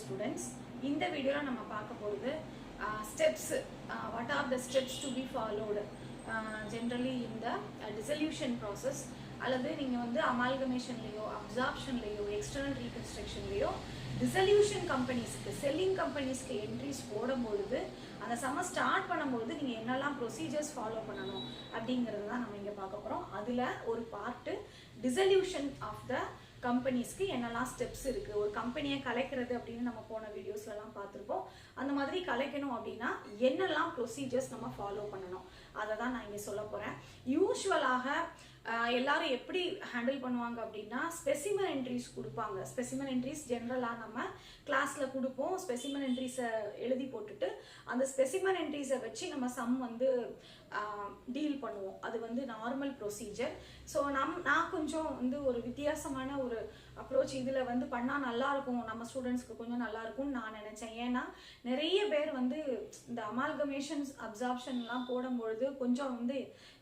Students, in the video நம்ம பார்க்க போறது steps, what are the steps to be followed generally in the dissolution process அல்லது நீங்க வந்து amalgamationலயோ absorptionலயோ external reconstructionலயோ dissolution companiesக்கு selling companiesக்கு entries போடும்போது அந்த சம்ம ஸ்டார்ட் பண்ணும்போது நீங்க என்னெல்லாம் procedures ஃபாலோ பண்ணணும் அப்படிங்கறது தான் நம்ம இங்க பார்க்க போறோம். அதுல ஒரு பார்ட் dissolution of the கம்பெனிஸ்க்கு என்னெல்லாம் ஸ்டெப்ஸ் இருக்கு, ஒரு கம்பெனியை கலைக்கிறது அப்படின்னு நம்ம போன வீடியோஸ்லாம் பார்த்துருப்போம். அந்த மாதிரி கலைக்கணும் அப்படின்னா என்னெல்லாம் ப்ரொசீஜர்ஸ் நம்ம ஃபாலோ பண்ணணும் அதை தான் நான் இங்கே சொல்ல போகிறேன். யூஸ்வலாக எல்லாரும் எப்படி ஹேண்டில் பண்ணுவாங்க அப்படின்னா ஸ்பெசிமன் என்ட்ரிஸ் கொடுப்பாங்க. ஸ்பெசிமன் என்ட்ரிஸ் ஜென்ரலாக நம்ம கிளாஸில் கொடுப்போம். ஸ்பெசிமன் என்ட்ரிஸை எழுதி போட்டுட்டு அந்த ஸ்பெசிமன் என்ட்ரிஸை வச்சு நம்ம சம் வந்து டீல் பண்ணுவோம். அது வந்து நார்மல் ப்ரொசீஜர். ஸோ நான் கொஞ்சம் வந்து ஒரு வித்தியாசமான ஒரு அப்ரோச் இதில் வந்து பண்ணால் நல்லாயிருக்கும், நம்ம ஸ்டூடெண்ட்ஸ்க்கு கொஞ்சம் நல்லாயிருக்கும்னு நான் நினச்சேன். ஏன்னா நிறைய பேர் வந்து இந்த அமால்கமேஷன்ஸ் அப்சார்ப்ஷன்லாம் போடும்பொழுது கொஞ்சம் வந்து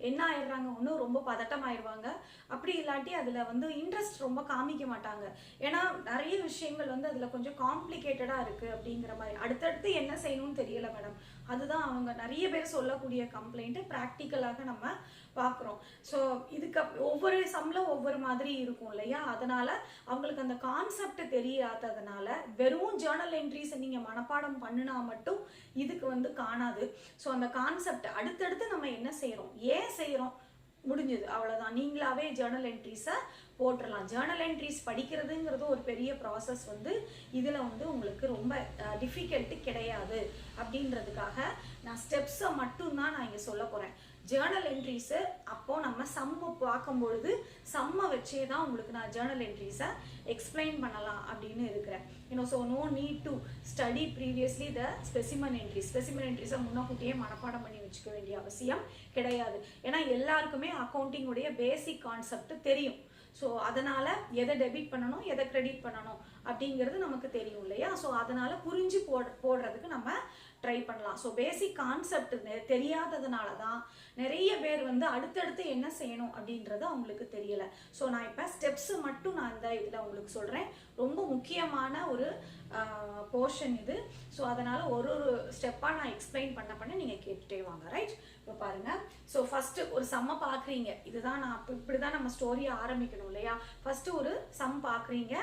என்ன ஆயிடுறாங்க, ஒன்றும் ரொம்ப பதட்டமாயிடுவாங்க. அப்படி இல்லாட்டி அதில் வந்து இன்ட்ரெஸ்ட் ரொம்ப காமிக்க மாட்டாங்க. ஏன்னா நிறைய விஷயங்கள் வந்து அதில் கொஞ்சம் காம்ப்ளிகேட்டடாக இருக்குது அப்படிங்கிற மாதிரி. அடுத்தடுத்து என்ன செய்யணும்னு தெரியல மேடம், அதுதான் அவங்க நிறைய பேர் சொல்லக்கூடிய கம்ப்ளைண்ட்டு. ப்ராக்டிக்கலாக நம்ம பார்க்குறோம். ஸோ இதுக்கு ஒவ்வொரு சம்ல ஒவ்வொரு மாதிரி இருக்கும் இல்லையா, அதனால அவங்களுக்கு அந்த கான்செப்ட் தெரியாததுனால வெறும் ஜேர்னல் என்ட்ரிஸை நீங்கள் மனப்பாடம் பண்ணினா மட்டும் இதுக்கு வந்து காணாது. ஸோ அந்த கான்செப்ட் அடுத்தடுத்து நம்ம என்ன செய்கிறோம், ஏன் செய்கிறோம், முடிஞ்சது அவ்வளோதான். நீங்களாவே ஜேர்னல் என்ட்ரிஸை போட்டுடலாம். ஜேர்னல் என்ட்ரிஸ் படிக்கிறதுங்கிறது ஒரு பெரிய ப்ராசஸ் வந்து இதில் வந்து உங்களுக்கு ரொம்ப டிஃபிகல்ட்டு கிடையாது. அப்படின்றதுக்காக நான் ஸ்டெப்ஸை மட்டும்தான் நான் இங்கே சொல்ல போகிறேன். ஜேர்னல் என்ட்ரிஸு அப்போ நம்ம சம்மு பார்க்கும்பொழுது சம்மை வச்சே தான் உங்களுக்கு நான் ஜேர்னல் என்ட்ரிஸை எக்ஸ்பிளைன் பண்ணலாம் அப்படின்னு இருக்கிறேன். So no need to study previously the specimen entries. Specimen என்ட்ரிஸை முன்னக்கூட்டியே மனப்பாடம் பண்ணி வச்சுக்க வேண்டிய அவசியம் கிடையாது. ஏன்னா எல்லாருக்குமே அக்கௌண்டிங்குடைய பேசிக் கான்செப்ட் தெரியும். ஸோ அதனால எதை டெபிட் பண்ணணும் எதை கிரெடிட் பண்ணணும் அப்படிங்கிறது நமக்கு தெரியும் இல்லையா. ஸோ அதனால புரிஞ்சு போடுறதுக்கு நம்ம ட்ரை பண்ணலாம். ஸோ பேசிக் கான்செப்ட் தெரியாததுனால தான் நிறைய பேர் வந்து அடுத்தடுத்து என்ன செய்யணும் அப்படின்றது அவங்களுக்கு தெரியல. ஸோ நான் இப்போ ஸ்டெப்ஸ் மட்டும் நான் இந்த இதில் உங்களுக்கு சொல்கிறேன். ரொம்ப முக்கியமான ஒரு போர்ஷன் இது. ஸோ அதனால் ஒரு ஒரு ஸ்டெப்பாக நான் எக்ஸ்பிளைன் பண்ண நீங்கள் கேட்டுட்டே வாங்க. ரைட், இப்போ பாருங்கள். ஸோ ஃபஸ்ட்டு ஒரு சம்மை பார்க்குறீங்க. இதுதான் நான் இப்படி தான் நம்ம ஸ்டோரியை ஆரம்பிக்கணும் இல்லையா. ஃபஸ்ட்டு ஒரு சம் பார்க்குறீங்க.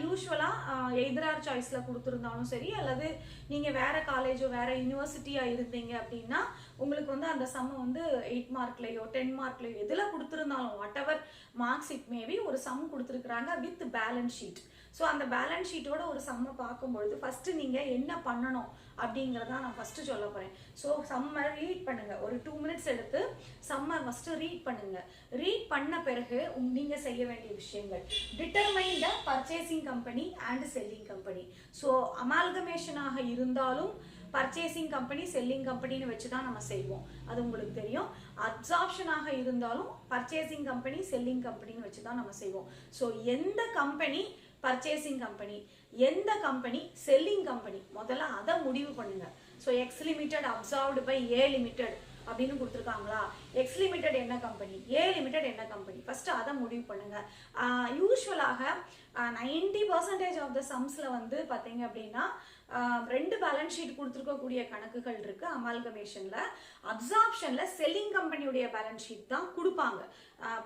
யூஸ்வலாக எதிரார் சாய்ஸில் கொடுத்துருந்தாலும் சரி, அல்லது நீங்கள் வேறு காலேஜோ வேறு யூனிவர்சிட்டியாக இருந்தீங்க அப்படின்னா உங்களுக்கு வந்து அந்த சம்மை வந்து 8 மார்க்லேயோ 10 மார்க்லேயோ எதில் கொடுத்துருந்தாலும் whatever marks it maybe ஒரு சம் கொடுத்துருக்குறாங்க வித் பேலன்ஸ் ஷீட். ஸோ அந்த பேலன்ஸ் ஷீட்டோட ஒரு சம்மை பார்க்கும்பொழுது ஃபஸ்ட்டு நீங்கள் என்ன பண்ணணும் அப்படிங்கிறதான் நான் ஃபஸ்ட்டு சொல்ல போகிறேன். ஸோ சம்மை ரீட் பண்ணுங்கள். ஒரு 2 மினிட்ஸ் எடுத்து சம்மை ஃபஸ்ட்டு ரீட் பண்ணுங்கள். ரீட் பண்ண பிறகு நீங்கள் செய்ய வேண்டிய விஷயங்கள், determine the purchasing company and selling company. So அமால்கமேஷனாக இருந்தாலும் பர்ச்சேசிங் கம்பெனி செல்லிங் கம்பெனின்னு வச்சு தான் நம்ம செய்வோம், அது உங்களுக்கு தெரியும். அப்சார்ப்ஷனாக இருந்தாலும் பர்ச்சேசிங் கம்பெனி செல்லிங் கம்பெனின்னு வச்சு தான் நம்ம செய்வோம். ஸோ எந்த கம்பெனி பர்ச்சேசிங் கம்பெனி எந்த கம்பெனி செல்லிங் கம்பெனி முதல்ல அதை முடிவு பண்ணுங்க. So X limited absorbed by A limited அப்படின்னு கொடுத்துருக்காங்களா, எக்ஸ் லிமிடெட் என்ன கம்பெனி, ஏ லிமிடெட் என்ன கம்பெனி, ஃபர்ஸ்ட் அதை முடிவு பண்ணுங்க. யூஸ்வலாக 90% ஆஃப் த சம்ஸில் வந்து பார்த்தீங்க அப்படின்னா 2 பேலன்ஸ் ஷீட் கொடுத்துருக்கக்கூடிய கணக்குகள் இருக்கு. அமால்கமேஷன்ல அப்சார்ப்ஷன்ல செல்லிங் கம்பெனியுடைய பேலன்ஸ் ஷீட் தான் கொடுப்பாங்க.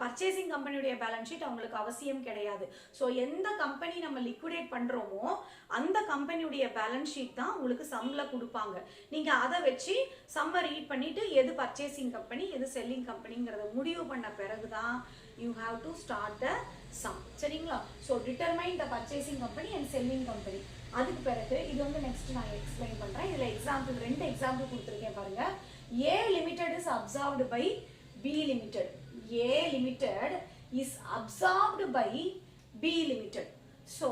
பர்ச்சேசிங் கம்பெனியுடைய பேலன்ஸ் ஷீட் அவங்களுக்கு அவசியம் கிடையாது. ஸோ எந்த கம்பெனி நம்ம லிக்விடேட் பண்றோமோ அந்த கம்பெனியுடைய பேலன்ஸ் ஷீட் தான் உங்களுக்கு சம்ல கொடுப்பாங்க. நீங்க அதை வச்சு சம்மை ரீட் பண்ணிட்டு எது பர்ச்சேசிங் கம்பெனி எது செல்லிங் கம்பெனிங்கிறத முடிவு பண்ண பிறகுதான் you have to start the sum. சரிங்களா. So determine the purchasing company and selling company. அதுக்கு பிறகு இது வந்து நெக்ஸ்ட் நான் எக்ஸ்பிளைன் பண்றேன். இதுல எக்ஸாம்பிள் 2 எக்ஸாம்பிள் கொடுத்துருக்கேன் பாருங்க. A limited is absorbed by B limited. A limited is absorbed by B limited. So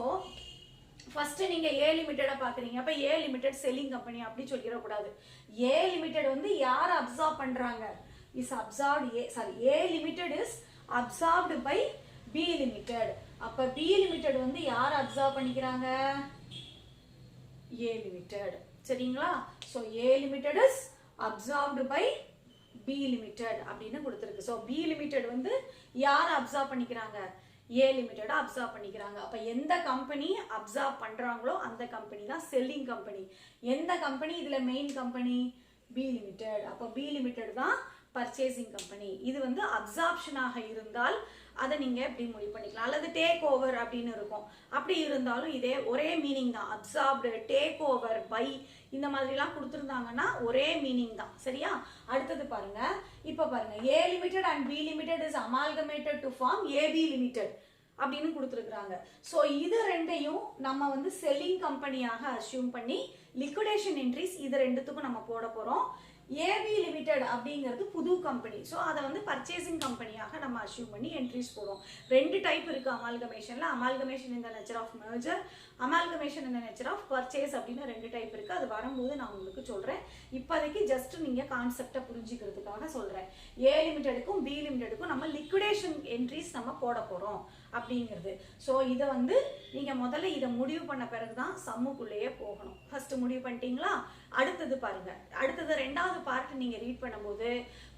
first நீங்க ஏ லிமிடெட பாக்குறீங்க. அப்ப ஏ லிமிடெட் செல்லிங் கம்பெனி அப்படி சொல்லிடக்கூடாது. ஏ லிமிடெட் வந்து யார் அப்சார்ப் பண்றாங்க, is absorbed A limited is absorbed by B limited. அப்ப B limited வந்து யார் அப்சார்ப் பண்ணிக்கிறாங்க, ஏ லிமிடெட். சரிங்களா. So A limited is absorbed by B limited அப்படின்னு கொடுத்துருக்கு. ஸோ பி லிமிடெட் வந்து யார் அப்சார்ப் பண்ணிக்கிறாங்க, ஏ லிமிடெட் அப்சார்ப் பண்ணிக்கிறாங்க. அப்போ எந்த கம்பெனி அப்சார்ப் பண்ணுறாங்களோ அந்த கம்பெனி தான் செல்லிங் கம்பெனி. எந்த கம்பெனி இதில் மெயின் கம்பெனி? B limited. அப்போ பி லிமிடெட் தான் பர்ச்சேசிங் கம்பெனி. இது வந்து அப்சார்ப்ஷனாக இருந்தால் அதை நீங்கள் எப்படி முடிவு பண்ணிக்கலாம். அல்லது டேக் ஓவர் அப்படின்னு இருக்கும். அப்படி இருந்தாலும் இதே ஒரே மீனிங் தான். அப்சார்ப்டு, டேக் ஓவர், பை இந்த மாதிரிலாம் கொடுத்துருந்தாங்கன்னா ஒரே மீனிங் தான். சரியா? அடுத்தது பாருங்க. இப்போ பாருங்க, A limited and B limited is amalgamated to form AB limited அப்படின்னு கொடுத்துருக்குறாங்க. ஸோ இது ரெண்டையும் நம்ம வந்து செல்லிங் கம்பெனியாக அஸ்யூம் பண்ணி லிக்விடேஷன் என்ட்ரிஸ் இது ரெண்டுத்துக்கும் நம்ம போட போகிறோம். ஏபி லிமிடெட் அப்படிங்கிறது புது கம்பெனி. ஸோ அதை வந்து பர்ச்சேசிங் கம்பெனியாக நம்ம அஸ்யூம் பண்ணி என்ட்ரிஸ் போடுவோம். ரெண்டு டைப் இருக்குது அமால்கமேஷனில். Amalgamation in the nature of merger, amalgamation in the nature of purchase அப்படின்னு ரெண்டு டைப் இருக்குது. அது வரும்போது நான் உங்களுக்கு சொல்கிறேன். இப்போதைக்கு ஜஸ்ட் நீங்கள் கான்செப்டை புரிஞ்சுக்கிறதுக்காக சொல்கிறேன். ஏ லிமிடெடுக்கும் பி லிமிடெடுக்கும் நம்ம லிக்விடேஷன் என்ட்ரிஸ் நம்ம போட போகிறோம் அப்படிங்கிறது. ஸோ இதை வந்து நீங்கள் முதல்ல இதை முடிவு பண்ண பிறகு தான் சம்முக்குள்ளேயே போகணும். ஃபர்ஸ்ட் முடிவு பண்ணிட்டீங்களா? அடுத்தது பாருங்க. அடுத்தது ரெண்டாவது பார்ட் நீங்க ரீட் பண்ணும்போது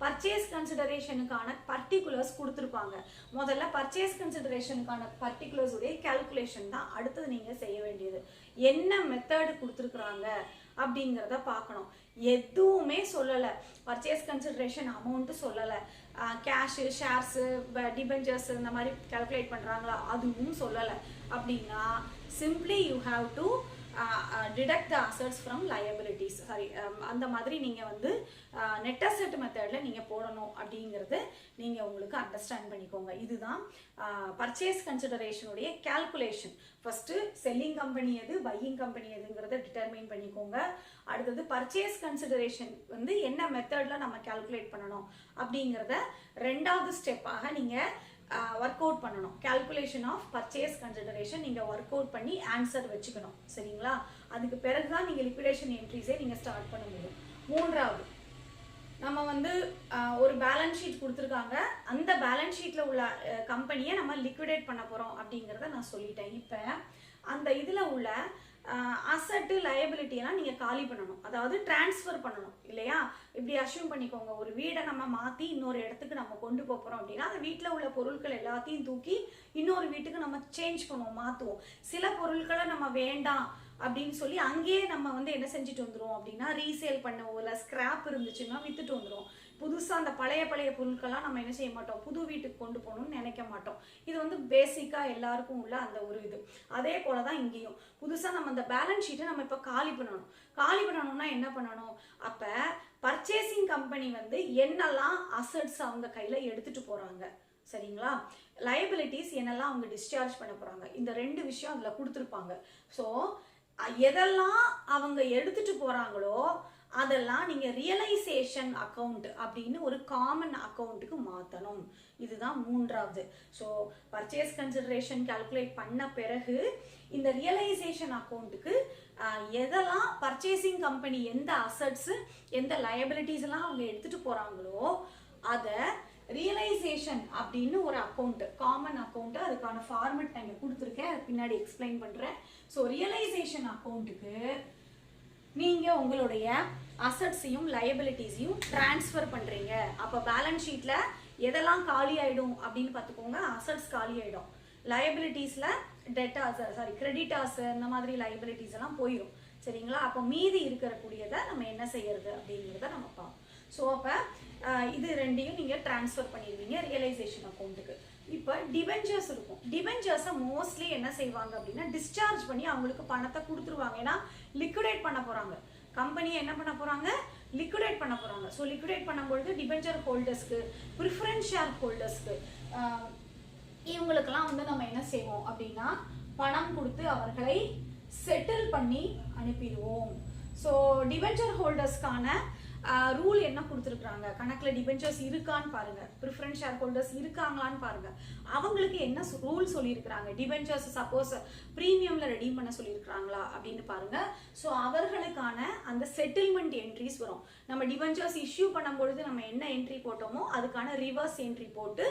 பர்ச்சேஸ் கன்சிடரேஷனுக்கான பர்டிகுலர்ஸ் கொடுத்துருப்பாங்க. முதல்ல பர்ச்சேஸ் கன்சிடரேஷனுக்கான பர்டிகுலர்ஸ் உடைய கால்குலேஷன் தான் அடுத்தது நீங்க செய்ய வேண்டியது. என்ன மெத்தட் கொடுத்துருக்குறாங்க அப்படிங்கிறத பார்க்கணும். எதுவுமே சொல்லலை. பர்ச்சேஸ் கன்சிடரேஷன் அமௌண்ட்டு சொல்லலை. கேஷு, ஷேர்ஸு, டிபெஞ்சர்ஸ் இந்த மாதிரி கால்குலேட் பண்ணுறாங்களா அதுவும் சொல்லலை. அப்படின்னா simply you have to detect the assets from liabilities. Sorry, அந்த மாதிரி நீங்கள் வந்து நெட் அசெட் மெத்தடில் நீங்கள் போடணும் அப்படிங்கிறது நீங்கள் உங்களுக்கு அண்டர்ஸ்டாண்ட் பண்ணிக்கோங்க. இதுதான் பர்ச்சேஸ் கன்சிடரேஷனுடைய கால்குலேஷன். ஃபர்ஸ்ட்டு செல்லிங் கம்பெனி எது, பையிங் கம்பெனி எதுங்கிறத டிட்டர்மைன் பண்ணிக்கோங்க. அடுத்தது பர்ச்சேஸ் கன்சிடரேஷன் வந்து என்ன மெத்தடில் நம்ம கால்குலேட் பண்ணணும் அப்படிங்கிறத ரெண்டாவது ஸ்டெப்பாக நீங்கள் ஒர்க் அவுட் பண்ணணும். கால்குலேஷன் ஆஃப் பர்ச்சேஸ் கன்சிடரேஷன் நீங்கள் ஒர்க் அவுட் பண்ணி ஆன்சர் வச்சுக்கணும். சரிங்களா? அதுக்கு பிறகு தான் நீங்கள் லிக்விடேஷன் என்ட்ரிஸே நீங்கள் ஸ்டார்ட் பண்ண முடியும். மூன்றாவது, நம்ம வந்து ஒரு பேலன்ஸ் ஷீட் கொடுத்துருக்காங்க. அந்த பேலன்ஸ் ஷீட்டில் உள்ள கம்பெனியை நம்ம லிக்விடேட் பண்ண போகிறோம் அப்படிங்கிறத நான் சொல்லிட்டேன். இப்போ அந்த இதில் உள்ள அசட்டு, லயபிலிட்டியெல்லாம் நீங்கள் காலி பண்ணணும். அதாவது டிரான்ஸ்ஃபர் பண்ணணும் இல்லையா? இப்படி அஷ்யூம் பண்ணிக்கோங்க. ஒரு வீடை நம்ம மாற்றி இன்னொரு இடத்துக்கு நம்ம கொண்டு போகிறோம் அப்படின்னா அந்த வீட்டில் உள்ள பொருட்கள் எல்லாத்தையும் தூக்கி இன்னொரு வீட்டுக்கு நம்ம சேஞ்ச் பண்ணுவோம், மாற்றுவோம். சில பொருட்களை நம்ம வேண்டாம் அப்படின்னு சொல்லி அங்கேயே நம்ம வந்து என்ன செஞ்சுட்டு வந்துடுவோம் அப்படின்னா ரீசேல் பண்ணுவோம். இல்லை ஸ்கிராப் இருந்துச்சுன்னா வித்துட்டு வந்துடுவோம். புதுசாக அந்த பழைய பொருட்கள்லாம் நம்ம என்ன செய்ய மாட்டோம், புது வீட்டுக்கு கொண்டு போகணும்னு நினைக்க மாட்டோம். இது வந்து பேசிக்காக எல்லாருக்கும் உள்ள அந்த ஒரு இது. அதே போல தான் இங்கேயும் புதுசாக நம்ம அந்த பேலன்ஸ் ஷீட்டை நம்ம இப்போ காலி பண்ணணும். காலி பண்ணணும்னா என்ன பண்ணணும்? அப்போ பர்ச்சேசிங் கம்பெனி வந்து என்னெல்லாம் அசட்ஸ் அவங்க கையில் எடுத்துகிட்டு போகிறாங்க, சரிங்களா? லயபிலிட்டிஸ் என்னெல்லாம் அவங்க டிஸ்சார்ஜ் பண்ண போகிறாங்க, இந்த ரெண்டு விஷயம் அதில் கொடுத்துருப்பாங்க. ஸோ எதெல்லாம் அவங்க எடுத்துகிட்டு போகிறாங்களோ அதெல்லாம் நீங்கள் ரியலைசேஷன் அக்கௌண்ட் அப்படின்னு ஒரு காமன் அக்கௌண்ட்டுக்கு மாற்றணும். இதுதான் மூன்றாவது. ஸோ பர்ச்சேஸ் கன்சிடரேஷன் கால்குலேட் பண்ண பிறகு இந்த ரியலைசேஷன் அக்கௌண்ட்டுக்கு எதெல்லாம் பர்ச்சேசிங் கம்பெனி எந்த அசட்ஸு எந்த லயபிலிட்டிஸ் எல்லாம் அவங்க எடுத்துகிட்டு போகிறாங்களோ அதை ரியலைசேஷன் அப்படின்னு ஒரு அக்கௌண்ட், காமன் அக்கௌண்ட், அதுக்கான ஃபார்மெட் நான் இங்கே கொடுத்துருக்கேன், அது பின்னாடி எக்ஸ்பிளைன் பண்ணுறேன். ஸோ ரியலைசேஷன் அக்கௌண்ட்டுக்கு நீங்கள் உங்களுடைய அசட்ஸையும் லயபிலிட்டிஸையும் டிரான்ஸ்ஃபர் பண்ணுறீங்க. அப்போ பேலன்ஸ் ஷீட்டில் எதெல்லாம் காலி ஆகிடும் அப்படின்னு பார்த்துக்கோங்க. அசட்ஸ் காலி ஆகிடும், லயபிலிட்டிஸில் கிரெடிட்டாஸ் இந்த மாதிரி லயபிலிட்டிஸ் எல்லாம் போயிடும். சரிங்களா? அப்போ மீதி இருக்கக்கூடியதை நம்ம என்ன செய்யறது அப்படிங்கிறத நம்ம பார்ப்போம். ஸோ அப்போ இது ரெண்டையும் நீங்கள் டிரான்ஸ்ஃபர் பண்ணிடுவீங்க ரியலைசேஷன் அக்கௌண்ட்டுக்கு. இப்போ டிபெஞ்சர்ஸ் இருக்கும். டிபெஞ்சர்ஸை மோஸ்ட்லி என்ன செய்வாங்க அப்படின்னா டிஸ்சார்ஜ் பண்ணி அவங்களுக்கு பணத்தை கொடுத்துருவாங்க. ஏன்னா லிக்விடேட் பண்ண போகிறாங்க, கம்பெனியை என்ன பண்ண போகிறாங்க, லிக்விடேட் பண்ண போகிறாங்க. ஸோ லிக்விடேட் பண்ணும்பொழுது டிபெஞ்சர் ஹோல்டர்ஸ்க்கு, ப்ரிஃபரன்ஸ் ஷேர் ஹோல்டர்ஸ்க்கு, இவங்களுக்கெல்லாம் வந்து நம்ம என்ன செய்வோம் அப்படின்னா பணம் கொடுத்து அவர்களை செட்டில் பண்ணி அனுப்பிடுவோம். ஸோ டிபெஞ்சர் ஹோல்டர்ஸ்க்கான ரூல் என்ன கொடுத்துருக்குறாங்க, கணக்கில் டிபெஞ்சர்ஸ் இருக்கான்னு பாருங்க, ப்ரிஃபரன்ஸ் ஷேர் ஹோல்டர்ஸ் இருக்காங்களான்னு பாருங்க. அவங்களுக்கு என்ன ரூல் சொல்லியிருக்கிறாங்க, டிபெஞ்சர்ஸ் சப்போஸ் ப்ரீமியம்ல ரெடீம் பண்ண சொல்லியிருக்கிறாங்களா அப்படின்னு பாருங்க. ஸோ அவர்களுக்கான அந்த செட்டில்மெண்ட் என்ட்ரிஸ் வரும். நம்ம டிபெஞ்சர்ஸ் இஷ்யூ பண்ணும்பொழுது நம்ம என்ன என்ட்ரி போட்டோமோ அதுக்கான ரிவர்ஸ் என்ட்ரி போட்டு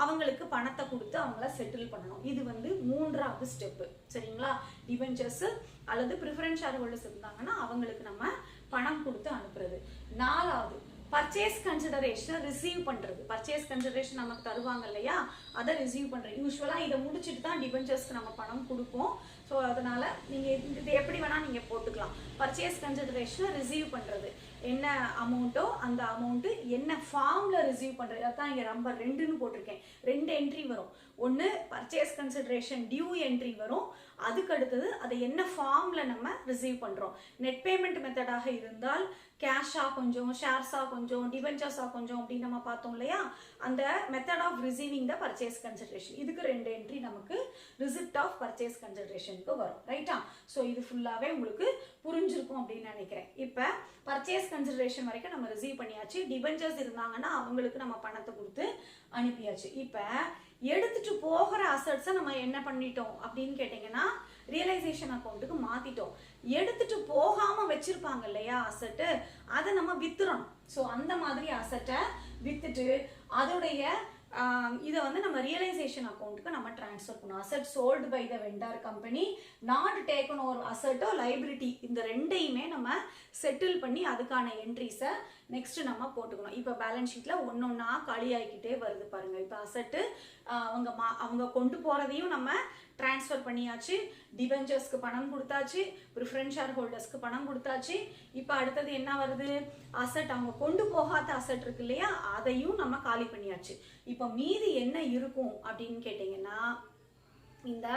அவங்களுக்கு பணத்தை கொடுத்து அவங்கள செட்டில் பண்ணணும். இது வந்து மூன்றாவது ஸ்டெப்பு. சரிங்களா? டிபெஞ்சர்ஸ் அல்லது ப்ரிஃபரன்ஸ் ஷேர் ஹோல்டர்ஸ் இருந்தாங்கன்னா அவங்களுக்கு நம்ம பணம் கொடுத்து அனுப்புறது. நாலாவது பர்ச்சேஸ் கன்சிடரேஷனை ரிசீவ் பண்ணுறது. பர்ச்சேஸ் கன்சிடரேஷன் நமக்கு தருவாங்க இல்லையா, அதை ரிசீவ் பண்ணுறது. யூஸ்வலாக இதை முடிச்சுட்டு தான் டிபெஞ்சர்ஸ்க்கு நம்ம பணம் கொடுப்போம். ஸோ அதனால் நீங்கள் இது எப்படி வேணால் நீங்கள் போட்டுக்கலாம். பர்ச்சேஸ் கன்சிடரேஷனை ரிசீவ் பண்ணுறது, என்ன அமௌண்ட்டோ அந்த அமௌண்ட்டு என்ன ஃபார்மில் ரிசீவ் பண்ணுறது. அதான் இங்கே நம்பர் 2ன்னு போட்டிருக்கேன். 2 என்ட்ரி வரும். ஒன்று பர்ச்சேஸ் கன்சிடரேஷன் டியூ என்ட்ரி வரும், அதுக்கு அடுத்தது அதை என்ன ஃபார்மில் நம்ம ரிசீவ் பண்ணுறோம். நெட் பேமெண்ட் மெத்தடாக இருந்தால் கேஷாக கொஞ்சம், ஷேர்ஸாக கொஞ்சம், டிபெஞ்சர்ஸாக கொஞ்சம் அப்படின்னு நம்ம பார்த்தோம் இல்லையா, அந்த method of receiving the purchase consideration. இதுக்கு 2 என்ட்ரி நமக்கு ரிசிப்ட் ஆஃப் பர்ச்சேஸ் கன்சிடரேஷனுக்கு வரும். ரைட்டா? ஸோ இது ஃபுல்லாகவே உங்களுக்கு புரிஞ்சிருக்கும் அப்படின்னு நினைக்கிறேன். இப்போ பர்ச்சேஸ் கன்சிடரேஷன் வரைக்கும் நம்ம ரிசீவ் பண்ணியாச்சு. டிபெஞ்சர்ஸ் இருந்தாங்கன்னா அவங்களுக்கு நம்ம பணத்தை கொடுத்து அனுப்பியாச்சு. இப்போ எடுத்துட்டு போகிற அசட்ஸை நம்ம என்ன பண்ணிட்டோம் அப்படின்னு கேட்டிங்கன்னா ரியலைசேஷன் அக்கௌண்ட்டுக்கு மாற்றிட்டோம். எடுத்துட்டு போகாமல் வச்சுருப்பாங்க இல்லையா அசட்டு, அதை நம்ம வித்துறோம். ஸோ அந்த மாதிரி அசட்டை வித்துட்டு அதோடைய இதை வந்து நம்ம ரியலைசேஷன் அக்கௌண்ட்டுக்கு நம்ம ட்ரான்ஸ்ஃபர் பண்ணணும். Asset sold by the vendor company, not taken over அசட்டோ லைபிலிட்டி, இந்த 2ஐயுமே நம்ம செட்டில் பண்ணி அதுக்கான என்ட்ரிஸை நெக்ஸ்ட் நம்ம போட்டுக்கணும். இப்போ பேலன்ஸ் ஷீட்டில் ஒன்னொன்னா காலியாகிக்கிட்டே வருது பாருங்க. இப்போ அசட்டு அவங்க கொண்டு போகிறதையும் நம்ம ட்ரான்ஸ்ஃபர் பண்ணியாச்சு, டிபெஞ்சர்ஸ்க்கு பணம் கொடுத்தாச்சு, ப்ரிஃபரன்ஸ் ஷேர் ஹோல்டர்ஸ்க்கு பணம் கொடுத்தாச்சு. இப்போ அடுத்தது என்ன வருது, அசட் அவங்க கொண்டு போகாத அசட் இருக்கு இல்லையா, அதையும் நம்ம காலி பண்ணியாச்சு. இப்போ மீதி என்ன இருக்கும் அப்படின்னு கேட்டிங்கன்னா இந்த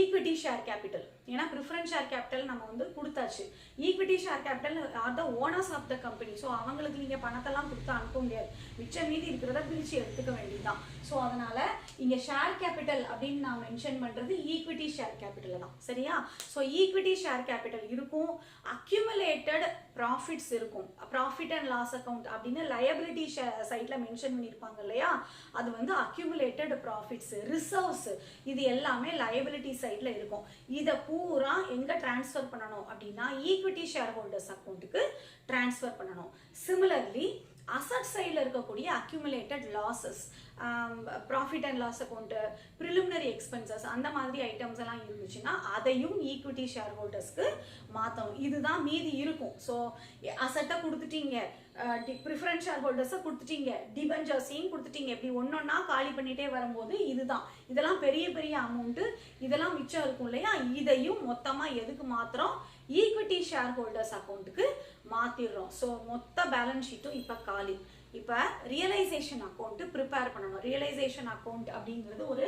ஈக்விட்டி ஷேர் கேபிட்டல். ஏன்னா ப்ரிஃபரன்ஸ் ஷேர் கேபிட்டல் நம்ம வந்து கொடுத்தாச்சு. Equity share capital are the owners of the company. So அவங்களுக்கு நீங்கள் பணத்தெல்லாம் கொடுத்து அனுப்ப முடியாது, மிச்சம் மீதி இருக்கிறத பிரித்து எடுத்துக்க வேண்டியதுதான். ஸோ அதனால் இங்கே ஷேர் கேபிட்டல் அப்படின்னு நான் மென்ஷன் பண்ணுறது ஈக்விட்டி ஷேர் கேபிட்டல் தான். சரியா? ஸோ ஈக்விட்டி ஷேர் கேபிட்டல் இருக்கும், அக்யூமுலேட்டட் ப்ராஃபிட்ஸ் இருக்கும், ப்ராஃபிட் அண்ட் லாஸ் அக்கௌண்ட் அப்படின்னு லயபிலிட்டி சைட்டில் மென்ஷன் பண்ணியிருப்பாங்க இல்லையா, அது வந்து அக்யூமுலேட்டட் ப்ராஃபிட்ஸ், ரிசர்வ்ஸ், இது எல்லாமே லயபிலிட்டி சைடில் இருக்கும். இதை பூரா எங்கே ட்ரான்ஸ்ஃபர் பண்ணணும் அப்படின்னா ஈக்விட்டி ஷேர் ஹோல்டர்ஸ் அக்கௌண்ட்டுக்கு ட்ரான்ஸ்ஃபர் பண்ணணும். சிமிலர்லி அசட் சைடில் இருக்கக்கூடிய accumulated losses, profit and loss account, preliminary expenses, அந்த மாதிரி ஐட்டம்ஸ் எல்லாம் இருந்துச்சுன்னா அதையும் ஈக்விட்டி ஷேர் ஹோல்டர்ஸ்க்கு மாற்றணும். இதுதான் மீதி இருக்கும். ஸோ அசட்டை கொடுத்துட்டீங்க, ப்ரிஃபரன்ஸ் ஷேர் ஹோல்டர்ஸை கொடுத்துட்டீங்க, டிபெஞ்சர்ஸையும் கொடுத்துட்டீங்க, இப்படி ஒன்னொன்னா காலி பண்ணிட்டே வரும்போது இதுதான், இதெல்லாம் பெரிய பெரிய அமௌண்ட்டு, இதெல்லாம் மிச்சம் இருக்கும் இல்லையா, இதையும் மொத்தமாக எதுக்கு மாத்திரம் ஈக்விட்டி ஷேர் ஹோல்டர்ஸ் அக்கௌண்ட்டுக்கு மாற்றிடுறோம். ஸோ மொத்த பேலன்ஸ் ஷீட்டும் இப்போ காலி. இப்போ ரியலைசேஷன் அக்கௌண்ட்டு ப்ரிப்பேர் பண்ணணும். ரியலைசேஷன் அக்கௌண்ட் அப்படிங்கிறது ஒரு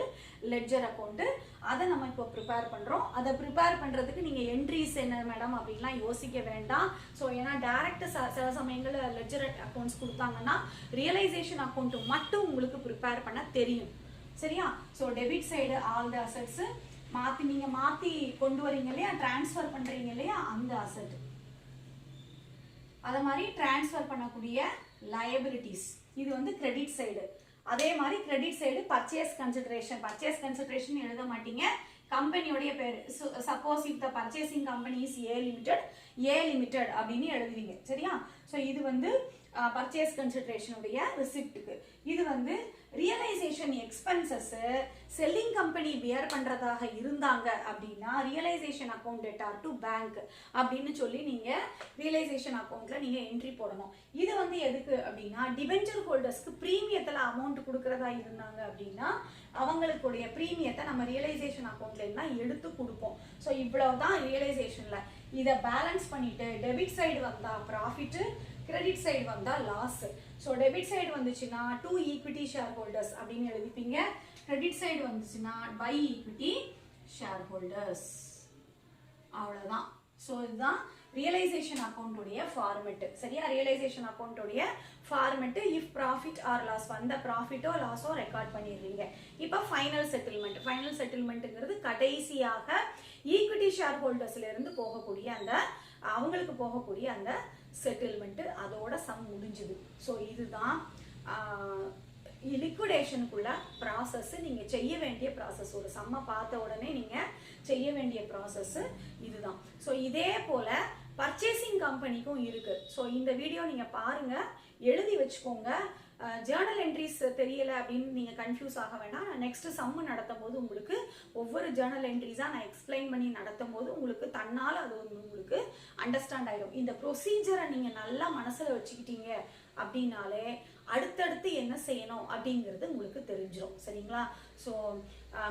லெட்ஜர் அக்கௌண்ட்டு, அதை நம்ம இப்போ ப்ரிப்பேர் பண்ணுறோம். அதை ப்ரிப்பேர் பண்ணுறதுக்கு நீங்கள் என்ட்ரிஸ் என்ன மேடம் அப்படின்லாம் யோசிக்க வேண்டாம். ஸோ ஏன்னா டேரக்ட் சில சமயங்களில் லெட்ஜர் அக்கௌண்ட்ஸ் கொடுத்தாங்கன்னா ரியலைசேஷன் அக்கௌண்ட்டு மட்டும் உங்களுக்கு ப்ரிப்பேர் பண்ண தெரியும். சரியா? So debit side all the assets நீங்கள் மாற்றி கொண்டு வரீங்க இல்லையா, ட்ரான்ஸ்ஃபர் பண்ணுறீங்க இல்லையா, அந்த அசட், அதை மாதிரி ட்ரான்ஸ்ஃபர் பண்ணக்கூடிய லயபிலிட்டிஸ், இது வந்து கிரெடிட் சைடு. அதே மாதிரி கிரெடிட் சைடு பர்ச்சேஸ் கன்சிடரேஷன் எழுத மாட்டீங்க, கம்பெனியோடைய பேர். Suppose if the purchasing company is a limited அப்படின்னு எழுதுவீங்க. சரியா? ஸோ இது வந்து பர்ச்சேஸ் கன்சிடரேஷனுடைய ரிசிப்ட்டுக்கு. இது வந்து realisation expenses selling company bear பண்றதாக இருந்தாங்க அப்படின்னா realisation account debtor to bank அப்படின்னு சொல்லி நீங்க ரியலைசேஷன் அக்கௌண்ட்ல நீங்க என்ட்ரி போடணும். இது வந்து எதுக்கு அப்படின்னா டிபெஞ்சர் ஹோல்டர்ஸ்க்கு பிரீமியத்துல அமௌண்ட் கொடுக்கறதா இருந்தாங்க அப்படின்னா அவங்களுக்குடைய பிரீமியத்தை நம்ம ரியலைசேஷன் அக்கௌண்ட்ல இருந்தா எடுத்து கொடுப்போம். ஸோ இவ்வளவுதான் ரியலைசேஷன்ல. இதை பேலன்ஸ் பண்ணிட்டு டெபிட் சைடு வந்தா ப்ராஃபிட், கிரெடிட் சைடு வந்தா லாஸ். ஸோ டெபிட் சைடு வந்துச்சுன்னா டு ஈக்விட்டி ஷேர் ஹோல்டர்ஸ் அப்படின்னு எழுதிப்பீங்க, கிரெடிட் சைடு வந்துச்சுன்னா பை ஈக்விட்டி ஷேர் ஹோல்டர்ஸ். அவ்வளோதான். ஸோ இதுதான் ரியலைசேஷன் அக்கௌண்ட்டுடைய ஃபார்மெட்டு. சரியா? ரியலைசேஷன் அக்கௌண்ட்டுடைய format if profit or loss வந்த ப்ராஃபிட்டோ லாஸோ ரெக்கார்ட் பண்ணிடுறீங்க. இப்போ ஃபைனல் செட்டில்மெண்ட்டுங்கிறது கடைசியாக ஈக்விட்டி ஷேர் ஹோல்டர்ஸ்ல இருந்து போகக்கூடிய அந்த அவங்களுக்கு போகக்கூடிய அந்த செட்டில்மெண்ட்டு, அதோட சம் முடிஞ்சுது. ஸோ இதுதான் லிக்விடேஷனுக்குள்ள ப்ராசஸ். நீங்கள் செய்ய வேண்டிய ப்ராசஸ், ஒரு சம்மை பார்த்த உடனே நீங்கள் செய்ய வேண்டிய ப்ராசஸ் இதுதான். ஸோ இதே போல் பர்ச்சேசிங் கம்பெனிக்கும் இருக்கு. ஸோ இந்த வீடியோ நீங்கள் பாருங்க, எழுதி வச்சுக்கோங்க. ஜேர்னல் என்ட்ரிஸ் தெரியல அப்படின்னு நீங்கள் கன்ஃபியூஸ் ஆக வேண்டாம். நான் நெக்ஸ்ட் சம்மு நடத்தும் போது உங்களுக்கு ஒவ்வொரு ஜேர்னல் என்ட்ரிஸாக நான் எக்ஸ்பிளைன் பண்ணி நடத்தும் போது உங்களுக்கு தன்னால் அது உங்களுக்கு அண்டர்ஸ்டாண்ட் ஆகிடும். இந்த ப்ரொசீஜரை நீங்கள் நல்லா மனசில் வச்சுக்கிட்டீங்க அப்படின்னாலே அடுத்தடுத்து என்ன செய்யணும் அப்படிங்கிறது உங்களுக்கு தெரிஞ்சிடும். சரிங்களா? ஸோ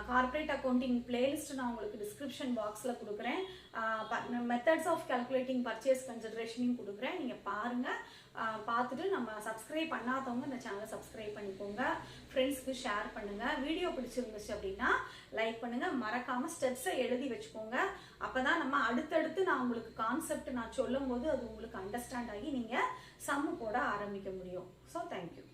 கார்பரேட் அக்கௌண்டிங் பிளேலிஸ்ட் நான் உங்களுக்கு டிஸ்கிரிப்ஷன் பாக்ஸில் கொடுக்குறேன். மெத்தட்ஸ் ஆஃப் கால்குலேட்டிங் பர்ச்சேஸ் கன்சிடரேஷனையும் கொடுக்குறேன். நீங்கள் பாருங்கள். பார்த்துட்டு நம்ம சப்ஸ்கிரைப் பண்ணாதவங்க இந்த சேனலை சப்ஸ்கிரைப் பண்ணிக்கோங்க. ஃப்ரெண்ட்ஸ்க்கு ஷேர் பண்ணுங்கள். வீடியோ பிடிச்சிருந்துச்சு அப்படின்னா லைக் பண்ணுங்கள். மறக்காமல் ஸ்டெப்ஸை எழுதி வச்சுக்கோங்க. அப்போ தான் நம்ம அடுத்தடுத்து நான் உங்களுக்கு கான்செப்ட் நான் சொல்லும் போது அது உங்களுக்கு அண்டர்ஸ்டாண்ட் ஆகி நீங்கள் சம்மு போட ஆரம்பிக்க முடியும். So thank you.